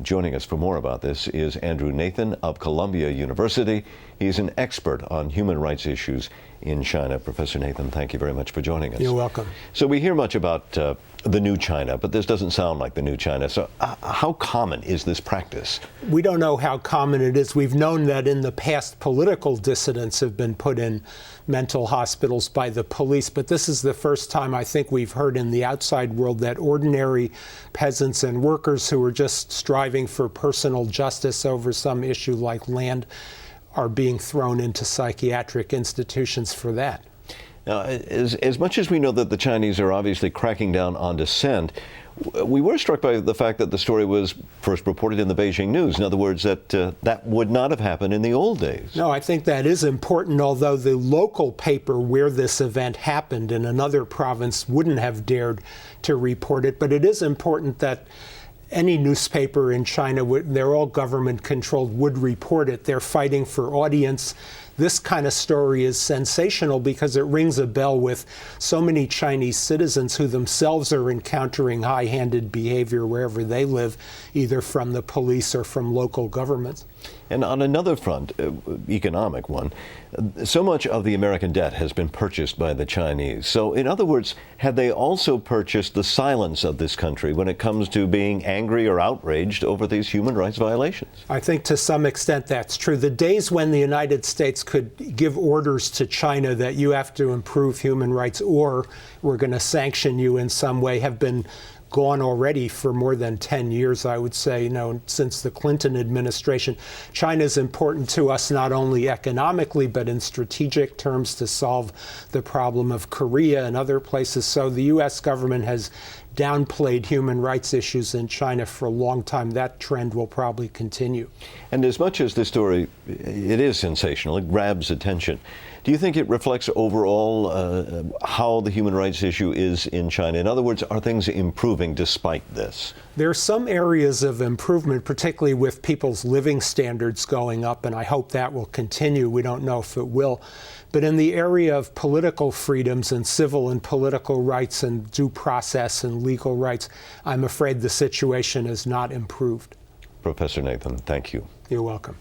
Joining us for more about this is Andrew Nathan of Columbia University. He's an expert on human rights issues in China. Professor Nathan, thank you very much for joining us. You're welcome. So we hear much about the new China, but this doesn't sound like the new China. So how common is this practice? We don't know how common it is. We've known that in the past, political dissidents have been put in mental hospitals by the police, but this is the first time I think we've heard in the outside world that ordinary peasants and workers who are just striving for personal justice over some issue like land are being thrown into psychiatric institutions for that. Now, as much as we know that the Chinese are obviously cracking down on dissent, we were struck by the fact that the story was first reported in the Beijing news. In other words, that that would not have happened in the old days. No, I think that is important, although the local paper where this event happened in another province wouldn't have dared to report it. But it is important that any newspaper in China, they're all government controlled, would report it. They're fighting for audience. This kind of story is sensational because it rings a bell with so many Chinese citizens who themselves are encountering high-handed behavior wherever they live, either from the police or from local governments. And on another front, economic one, so much of the American debt has been purchased by the Chinese. So in other words, have they also purchased the silence of this country when it comes to being angry or outraged over these human rights violations? I think to some extent that's true. The days when the United States could give orders to China that you have to improve human rights or we're going to sanction you in some way have been gone already for more than 10 years, I would say, since the Clinton administration. China is important to us not only economically, but in strategic terms to solve the problem of Korea and other places. So the U.S. government has downplayed human rights issues in China for a long time. That trend will probably continue. And as much as this story, it is sensational, it grabs attention, do you think it reflects overall how the human rights issue is in China? In other words, are things improving despite this? There are some areas of improvement, particularly with people's living standards going up, and I hope that will continue. We don't know if it will. But in the area of political freedoms and civil and political rights and due process and legal rights, I'm afraid the situation has not improved. Professor Nathan, thank you. You're welcome.